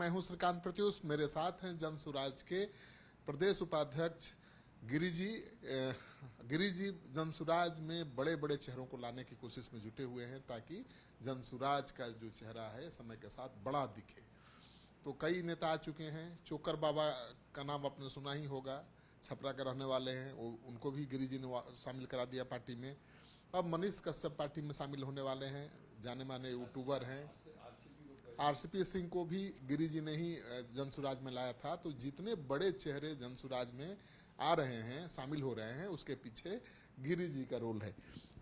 मैं हूं श्रीकांत प्रत्युष। मेरे साथ हैं जन सुराज के प्रदेश उपाध्यक्ष गिरी जी जन सुराज में बड़े बड़े चेहरों को लाने की कोशिश में जुटे हुए हैं ताकि जन सुराज का जो चेहरा है समय के साथ बड़ा दिखे। तो कई नेता आ चुके हैं। चोकर बाबा का नाम आपने सुना ही होगा, छपरा के रहने वाले हैं, उनको भी गिरी जी ने शामिल करा दिया पार्टी में। अब मनीष कश्यप पार्टी में शामिल होने वाले हैं, जाने माने यूट्यूबर हैं। आरसीपी सिंह को भी गिरी जी ने ही जनसुराज में लाया था। तो जितने बड़े चेहरे जनसुराज में आ रहे हैं, शामिल हो रहे हैं, उसके पीछे गिरी जी का रोल है।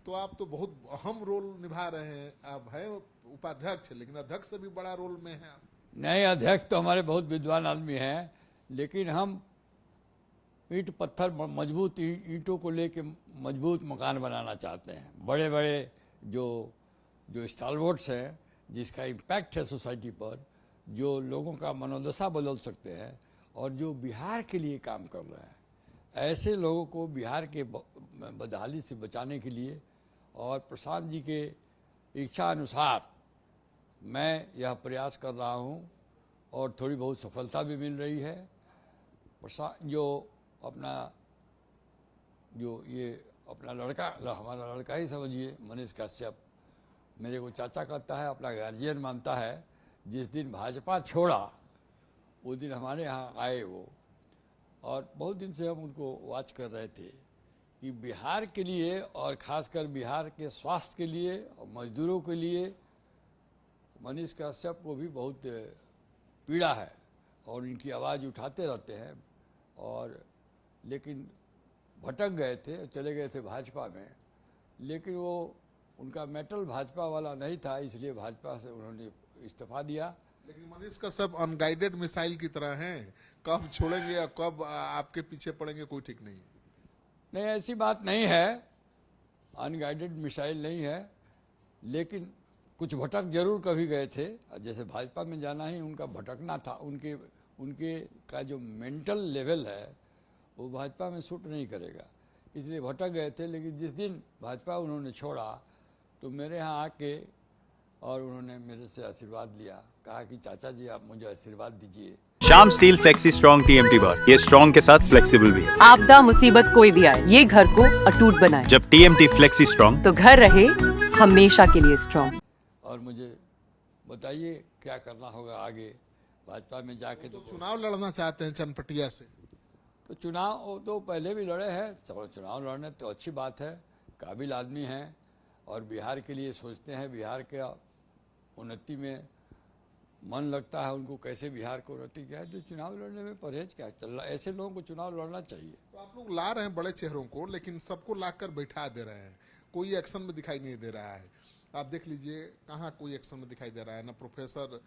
तो आप तो बहुत अहम रोल निभा रहे हैं। आप है उपाध्यक्ष, लेकिन अध्यक्ष से भी बड़ा रोल में है। नहीं, अध्यक्ष तो हमारे बहुत विद्वान आदमी हैं, लेकिन हम ईंट पत्थर मजबूत ईंटों को लेके मजबूत मकान बनाना चाहते हैं। बड़े बड़े जो स्टालवर्ड्स हैं, जिसका इम्पैक्ट है सोसाइटी पर, जो लोगों का मनोदशा बदल सकते हैं और जो बिहार के लिए काम कर रहे हैं, ऐसे लोगों को बिहार के बदहाली से बचाने के लिए और प्रशांत जी के इच्छा अनुसार मैं यह प्रयास कर रहा हूं और थोड़ी बहुत सफलता भी मिल रही है। प्रशांत अपना लड़का, हमारा लड़का ही समझिए, मनीष कश्यप, मेरे को चाचा कहता है, अपना गार्जियन मानता है। जिस दिन भाजपा छोड़ा उस दिन हमारे यहाँ आए वो, और बहुत दिन से हम उनको वॉच कर रहे थे कि बिहार के लिए और ख़ासकर बिहार के स्वास्थ्य के लिए और मजदूरों के लिए मनीष कश्यप को भी बहुत पीड़ा है और इनकी आवाज़ उठाते रहते हैं। और लेकिन भटक गए थे, चले गए थे भाजपा में, लेकिन वो उनका मेटल भाजपा वाला नहीं था, इसलिए भाजपा से उन्होंने इस्तीफा दिया। लेकिन मनीष का सब अनगाइडेड मिसाइल की तरह हैं, कब छोड़ेंगे या कब आपके पीछे पड़ेंगे कोई ठीक नहीं। नहीं, ऐसी बात नहीं है, अनगाइडेड मिसाइल नहीं है, लेकिन कुछ भटक जरूर कभी गए थे। जैसे भाजपा में जाना ही उनका भटकना था, उनके का जो मेंटल लेवल है वो भाजपा में सूट नहीं करेगा, इसलिए भटक गए थे। लेकिन जिस दिन भाजपा उन्होंने छोड़ा तो मेरे यहाँ आके और उन्होंने मेरे से आशीर्वाद लिया, कहा कि चाचा जी आप मुझे आशीर्वाद दीजिए। Shyam steel flexi strong TMT बार, ये स्ट्रॉन्ग के साथ फ्लेक्सिबल भी है। आपदा मुसीबत कोई भी आए, ये घर को अटूट बनाए। जब टीएमटी फ्लेक्सी स्ट्रॉन्ग, तो घर रहे हमेशा के लिए स्ट्रॉन्ग। और मुझे बताइए क्या करना होगा आगे भाजपा में जाके। तो चुनाव लड़ना चाहते हैं चनपटिया से। तो चुनाव तो पहले भी लड़े हैं, चुनाव लड़ने तो अच्छी बात है, काबिल आदमी हैं और बिहार के लिए सोचते हैं, बिहार के उन्नति में मन लगता है उनको, कैसे बिहार को उन्नति क्या है। जो चुनाव लड़ने में परहेज क्या चल रहा है, ऐसे लोगों को चुनाव लड़ना चाहिए। तो आप लोग ला रहे हैं बड़े चेहरों को, लेकिन सबको लाकर बैठा दे रहे हैं, कोई एक्शन में दिखाई नहीं दे रहा है। आप देख लीजिए कहाँ कोई एक्शन में दिखाई दे रहा है। ना प्रोफेसर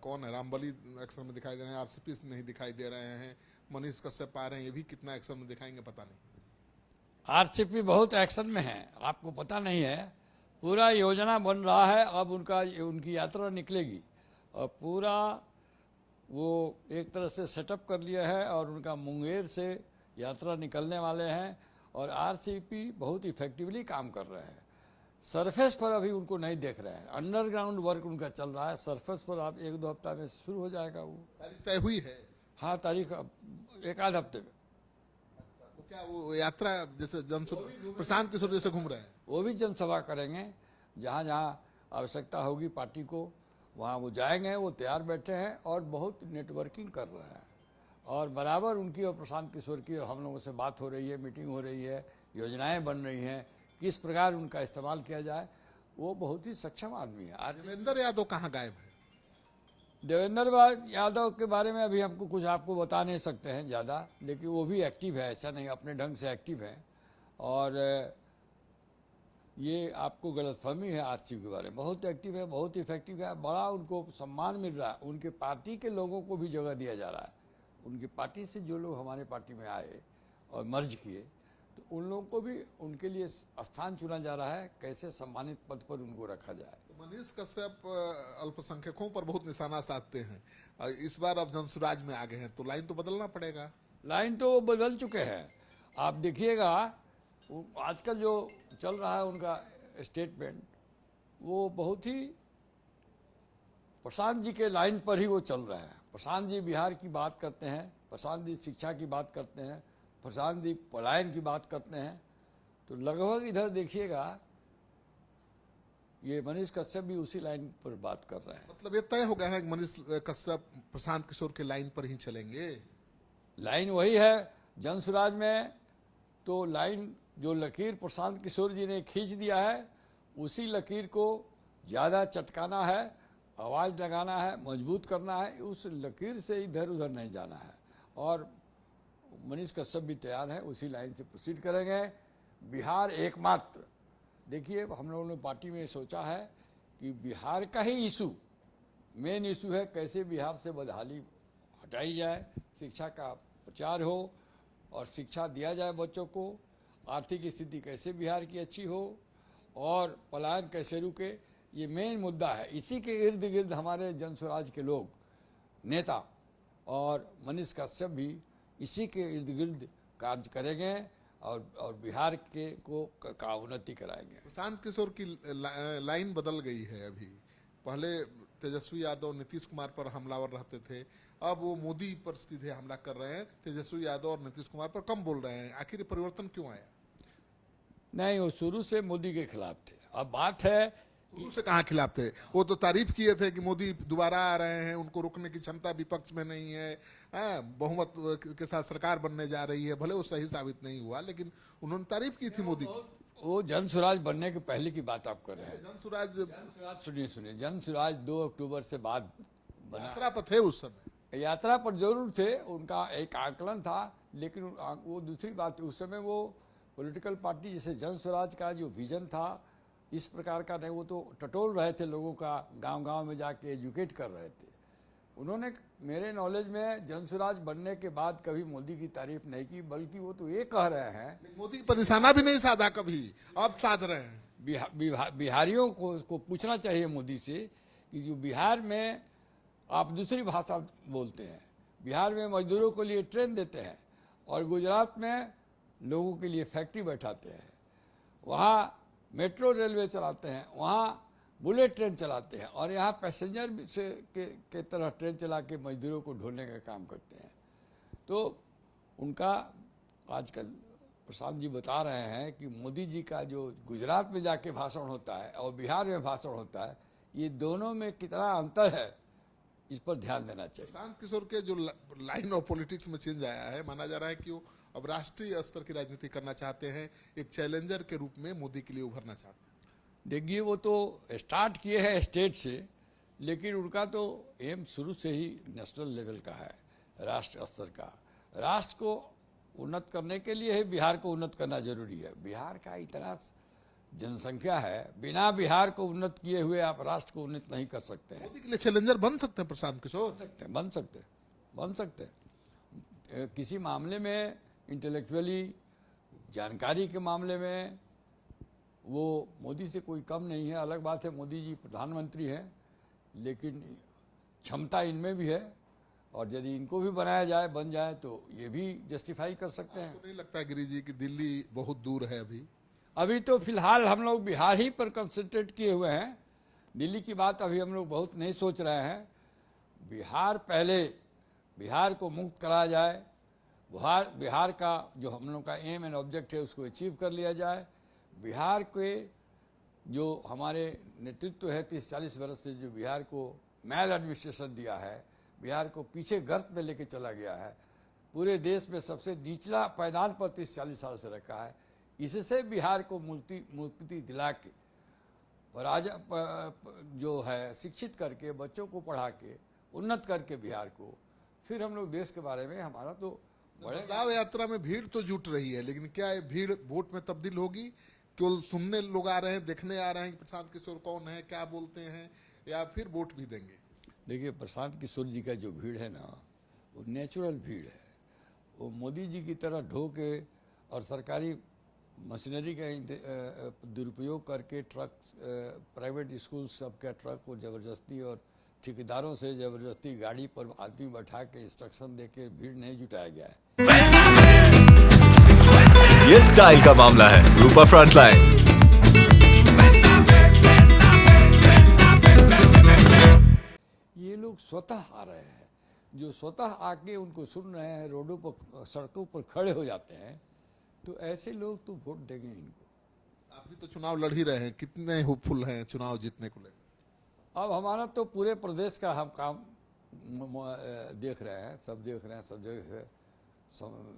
कौन है, रामबली एक्शन में दिखाई दे रहे हैं, आरसीपी नहीं दिखाई दे रहे हैं, मनीष कश्यप आ रहे हैं, ये भी कितना एक्शन में दिखाएंगे पता नहीं। आरसीपी बहुत एक्शन में है, आपको पता नहीं है। पूरा योजना बन रहा है, अब उनकी यात्रा निकलेगी और पूरा वो एक तरह से सेटअप कर लिया है और उनका मुंगेर से यात्रा निकलने वाले हैं। और आरसीपी बहुत इफेक्टिवली काम कर रहे हैं। सरफेस पर अभी उनको नहीं देख रहे हैं, अंडरग्राउंड वर्क उनका चल रहा है। सरफेस पर आप 1-2 हफ्ता में शुरू हो जाएगा। वो तारीख तय हुई है? हाँ, तारीख 1-आध हफ्ते में। तो क्या वो यात्रा जैसे प्रशांत किशोर जैसे घूम रहे हैं? वो भी जनसभा करेंगे, जहाँ जहाँ आवश्यकता होगी पार्टी को वहाँ वो जाएंगे। वो तैयार बैठे हैं और बहुत नेटवर्किंग कर रहे हैं और बराबर उनकी और प्रशांत किशोर की और हम लोगों से बात हो रही है, मीटिंग हो रही है, योजनाएं बन रही हैं, किस प्रकार उनका इस्तेमाल किया जाए। वो बहुत ही सक्षम आदमी है। आज देवेंद्र यादव कहाँ गायब है? देवेंद्र यादव के बारे में अभी हमको कुछ आपको बता नहीं सकते हैं ज़्यादा, लेकिन वो भी एक्टिव है, ऐसा नहीं, अपने ढंग से एक्टिव है। और ये आपको गलतफहमी है आरसीपी के बारे में, बहुत एक्टिव है, बहुत इफेक्टिव है, बड़ा उनको सम्मान मिल रहा है। उनके पार्टी के लोगों को भी जगह दिया जा रहा है। उनकी पार्टी से जो लोग हमारे पार्टी में आए और मर्ज किए, तो उन लोगों को भी उनके लिए स्थान चुना जा रहा है, कैसे सम्मानित पद पर उनको रखा जाए। तो मनीष कश्यप अल्पसंख्यकों पर बहुत निशाना साधते हैं, इस बार अब जनसुराज में आ गए हैं, तो लाइन तो बदलना पड़ेगा। लाइन तो बदल चुके हैं। आप देखिएगा आजकल जो चल रहा है उनका स्टेटमेंट, वो बहुत ही प्रशांत जी के लाइन पर ही वो चल रहे हैं। प्रशांत जी बिहार की बात करते हैं, प्रशांत जी शिक्षा की बात करते हैं, प्रशांत जी पलायन की बात करते हैं, तो लगभग इधर देखिएगा ये मनीष कश्यप भी उसी लाइन पर बात कर रहे हैं। मतलब ये तय हो गया है कि मनीष कश्यप प्रशांत किशोर के लाइन पर ही चलेंगे। लाइन वही है जन स्वराज में, तो लाइन जो लकीर प्रशांत किशोर जी ने खींच दिया है उसी लकीर को ज़्यादा चटकाना है, आवाज़ लगाना है, मजबूत करना है, उस लकीर से इधर उधर नहीं जाना है। और मनीष कश्यप भी तैयार है, उसी लाइन से प्रोसीड करेंगे। बिहार एकमात्र, देखिए हम लोगों ने पार्टी में सोचा है कि बिहार का ही इशू मेन इशू है, कैसे बिहार से बदहाली हटाई जाए, शिक्षा का प्रचार हो और शिक्षा दिया जाए बच्चों को, आर्थिक स्थिति कैसे बिहार की अच्छी हो और पलायन कैसे रुके, ये मेन मुद्दा है। इसी के इर्द गिर्द हमारे जन स्वराज के लोग, नेता और मनीष कश्यप भी इसी के इर्द गिर्द कार्य करेंगे और बिहार के का उन्नति कराएंगे। प्रशांत किशोर की लाइन बदल गई है। अभी पहले तेजस्वी यादव नीतीश कुमार पर हमलावर रहते थे, अब वो मोदी पर सीधे हमला कर रहे हैं, तेजस्वी यादव और नीतीश कुमार पर कम बोल रहे हैं। आखिर परिवर्तन क्यों आया? नहीं, वो शुरू से मोदी के खिलाफ थे। अब बात है शुरू से कहाँ खिलाफ थे? वो तो तारीफ किए थे कि मोदी दोबारा आ रहे हैं, उनको रोकने की क्षमता विपक्ष में नहीं है, बहुमत के साथ सरकार बनने जा रही है। भले वो सही साबित नहीं हुआ, लेकिन उन्होंने तारीफ की थी मोदी की। वो जन स्वराज बनने के पहले की बात आप कर रहे हैं। जन स्वराज सुनिए, जन स्वराज 2 अक्टूबर से बाद बना। यात्रा पर थे उस समय, यात्रा पर जरूर थे, उनका एक आकलन था, लेकिन वो दूसरी बात, उस समय वो पॉलिटिकल पार्टी जैसे जन स्वराज का जो विजन था इस प्रकार का नहीं, वो तो टटोल रहे थे लोगों का, गांव-गांव में जाके एजुकेट कर रहे थे। उन्होंने मेरे नॉलेज में जन स्वराज बनने के बाद कभी मोदी की तारीफ नहीं की, बल्कि वो तो ये कह रहे हैं मोदी पर निशाना भी नहीं साधा कभी, अब साध रहे हैं। बिहारियों को पूछना चाहिए मोदी से कि जो बिहार में आप दूसरी भाषा बोलते हैं, बिहार में मजदूरों के लिए ट्रेन देते हैं और गुजरात में लोगों के लिए फैक्ट्री बैठाते हैं, वहाँ मेट्रो रेलवे चलाते हैं, वहाँ बुलेट ट्रेन चलाते हैं और यहाँ पैसेंजर से के तरह ट्रेन चला के मजदूरों को ढोने का काम करते हैं। तो उनका आजकल प्रशांत जी बता रहे हैं कि मोदी जी का जो गुजरात में जाके भाषण होता है और बिहार में भाषण होता है, ये दोनों में कितना अंतर है, इस पर ध्यान देना चाहिए। प्रशांत किशोर के जो लाइन ऑफ पॉलिटिक्स में चेंज आया है, माना जा रहा है कि वो अब राष्ट्रीय स्तर की राजनीति करना चाहते हैं, एक चैलेंजर के रूप में मोदी के लिए उभरना चाहते हैं। देखिए, वो तो स्टार्ट किए हैं स्टेट से, लेकिन उनका तो एम शुरू से ही नेशनल लेवल का है, राष्ट्र स्तर का। राष्ट्र को उन्नत करने के लिए ही बिहार को उन्नत करना जरूरी है। बिहार का इतना जनसंख्या है, बिना बिहार को उन्नत किए हुए आप राष्ट्र को उन्नत नहीं कर सकते हैं। मोदी के लिए चैलेंजर बन सकते हैं प्रशांत किशोर? बन सकते हैं। किसी मामले में इंटेलेक्चुअली, जानकारी के मामले में वो मोदी से कोई कम नहीं है। अलग बात है मोदी जी प्रधानमंत्री हैं, लेकिन क्षमता इनमें भी है और यदि इनको भी बनाया जाए, बन जाए, तो ये भी जस्टिफाई कर सकते हैं। नहीं लगता है गिरी जी कि दिल्ली बहुत दूर है अभी तो फिलहाल हम लोग बिहार ही पर कंसंट्रेट किए हुए हैं। दिल्ली की बात अभी हम लोग बहुत नहीं सोच रहे हैं। बिहार पहले, बिहार को मुक्त कराया जाए, बिहार का जो हम लोग का एम एंड ऑब्जेक्ट है उसको अचीव कर लिया जाए। बिहार के जो हमारे नेतृत्व है 30-40 वर्ष से, जो बिहार को मैल एडमिनिस्ट्रेशन दिया है, बिहार को पीछे गर्त में लेके चला गया है, पूरे देश में सबसे निचला पायदान पर 30-40 साल से रखा है, इससे बिहार को मुक्ति दिला के जो है शिक्षित करके, बच्चों को पढ़ा के, उन्नत करके बिहार को, फिर हम लोग देश के बारे में, हमारा तो बदलाव यात्रा में भीड़ तो जुट रही है, लेकिन क्या ये भीड़ वोट में तब्दील होगी? केवल सुनने लोग आ रहे हैं, देखने आ रहे हैं कि प्रशांत किशोर कौन है, क्या बोलते हैं, या फिर वोट भी देंगे? देखिए, प्रशांत किशोर जी का जो भीड़ है ना, वो नेचुरल भीड़ है। वो मोदी जी की तरह ढो के और सरकारी मशीनरी का दुरुपयोग करके ट्रक, प्राइवेट स्कूल सबका ट्रक को ज़बरदस्ती और ठेकेदारों से ज़बरदस्ती गाड़ी पर आदमी बैठा के इंस्ट्रक्शन दे के भीड़ नहीं जुटाया गया है। ये स्टाइल का मामला है। रूपा फ्रंटलाइन। ये लोग स्वतः आ रहे हैं, जो स्वतः आके उनको सुन रहे हैं, रोडों पर सड़कों पर खड़े हो जाते हैं, तो ऐसे लोग तो वोट देंगे इनको। आप भी तो चुनाव लड़ ही रहे हैं, कितने होपफुल हैं चुनाव जीतने को लेकर? अब हमारा तो पूरे प्रदेश का हम काम देख रहे हैं, सब देख रहे हैं, सब जगह से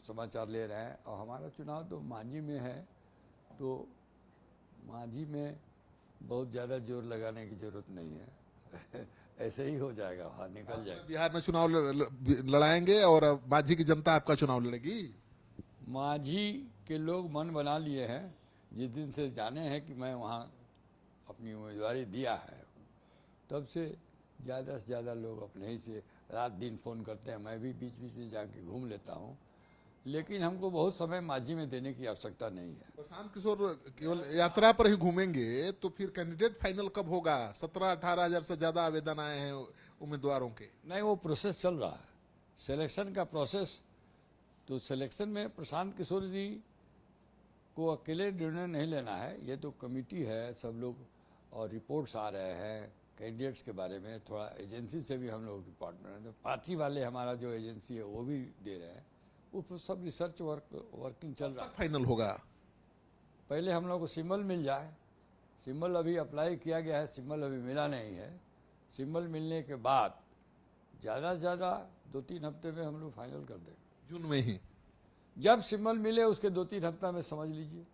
समाचार ले रहे हैं। और हमारा चुनाव तो मांझी में है, तो मांझी में बहुत ज़्यादा जोर लगाने की जरूरत नहीं है ऐसे ही हो जाएगा, वहाँ निकल जाएगा। बिहार में चुनाव लड़ाएंगे और मांझी की जनता आपका चुनाव लड़ेगी? मांझी के लोग मन बना लिए हैं, जिस दिन से जाने हैं कि मैं वहाँ अपनी उम्मीदवारी दिया है, तब से ज़्यादा लोग अपने ही से रात दिन फ़ोन करते हैं। मैं भी बीच बीच में जाके घूम लेता हूँ, लेकिन हमको बहुत समय मांझी में देने की आवश्यकता नहीं है। प्रशांत किशोर केवल यात्रा पर ही घूमेंगे तो फिर कैंडिडेट फाइनल कब होगा? 17-18 हजार से ज्यादा आवेदन आए हैं उम्मीदवारों के। नहीं, वो प्रोसेस चल रहा है, सिलेक्शन का प्रोसेस। तो सिलेक्शन में प्रशांत किशोर जी को अकेले निर्णय नहीं लेना है, ये तो कमेटी है, सब लोग, और रिपोर्ट्स आ रहे हैं कैंडिडेट्स के बारे में। थोड़ा एजेंसी से भी हम लोग रिपोर्ट में, तो पार्टी वाले हमारा जो एजेंसी है वो भी दे रहे हैं, वो सब रिसर्च वर्किंग चल रहा है। फाइनल होगा? पहले हम लोग को सिंबल मिल जाए। सिंबल अभी अप्लाई किया गया है, सिंबल अभी मिला नहीं है। सिंबल मिलने के बाद ज़्यादा से ज़्यादा 2-3 हफ्ते में हम लोग फाइनल कर देंगे। जून में ही? जब सिंबल मिले उसके 2-3 हफ्ता में समझ लीजिए।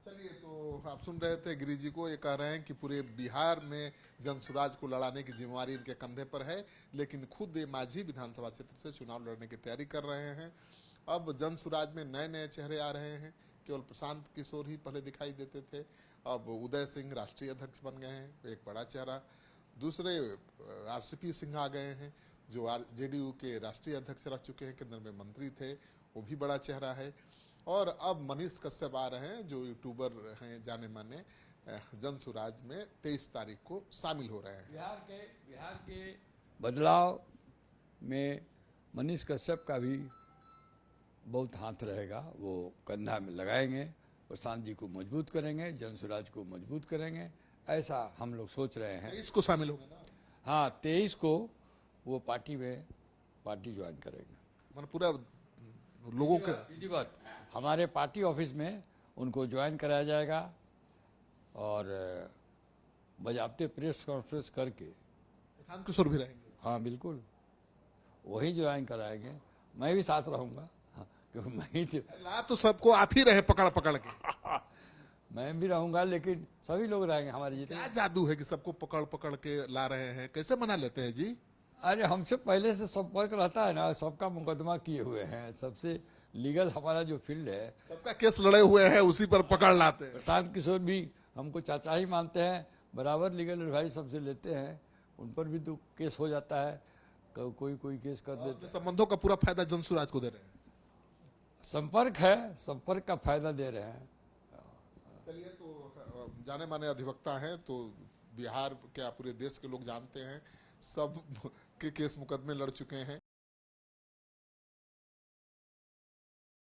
चलिए, तो आप सुन रहे थे गिरी जी को, ये कह रहे हैं कि पूरे बिहार में जनसुराज को लड़ाने की जिम्मेवारी इनके कंधे पर है, लेकिन खुद ये मांझी विधानसभा क्षेत्र से चुनाव लड़ने की तैयारी कर रहे हैं। अब जनसुराज में नए नए चेहरे आ रहे हैं। केवल प्रशांत किशोर ही पहले दिखाई देते थे, अब उदय सिंह राष्ट्रीय अध्यक्ष बन गए हैं, एक बड़ा चेहरा। दूसरे RCP सिंह आ गए हैं, जो JDU के राष्ट्रीय अध्यक्ष रह चुके हैं, केंद्र में मंत्री थे, वो भी बड़ा चेहरा है। और अब मनीष कश्यप आ रहे हैं, जो यूट्यूबर हैं जाने माने, जनसुराज में 23 तारीख को शामिल हो रहे हैं। बिहार के बदलाव में मनीष कश्यप का भी बहुत हाथ रहेगा। वो कंधा में लगाएंगे, प्रशांत जी को मजबूत करेंगे, जनसुराज को मजबूत करेंगे, ऐसा हम लोग सोच रहे हैं। 23 को शामिल होंगे ना? हाँ, 23 को वो पार्टी ज्वाइन करेंगे। मतलब पूरा लोगों के विधिवत हमारे पार्टी ऑफिस में उनको ज्वाइन कराया जाएगा, और बजाबते प्रेस कॉन्फ्रेंस करके। प्रशांत किशोर भी रहेंगे? हाँ बिल्कुल, वही ज्वाइन कराएंगे। मैं भी साथ रहूँगा, हाँ, क्योंकि मैं ही ला तो सबको आप ही रहे पकड़ के। मैं भी रहूँगा, लेकिन सभी लोग रहेंगे हमारे जितने। क्या जादू है कि सबको पकड़ के ला रहे हैं? कैसे मना लेते हैं जी? अरे हमसे पहले से संपर्क रहता है ना, सबका मुकदमा किए हुए हैं, सबसे लीगल हमारा जो फील्ड है, सबका केस लड़े हुए हैं, उसी पर पकड़ लाते हैं। प्रशांत किशोर भी हमको चाचा ही मानते हैं, बराबर लीगल एडवाइस सबसे लेते हैं। उन पर भी तो केस हो जाता है, कोई केस कर देते हैं। संबंधों का पूरा फायदा जनसुराज को दे रहे हैं। संपर्क है, संपर्क का फायदा दे रहे हैं। चलिए, तो जाने माने अधिवक्ता हैं, तो बिहार क्या पूरे देश के लोग जानते हैं, सब के केस मुकदमे लड़ चुके हैं।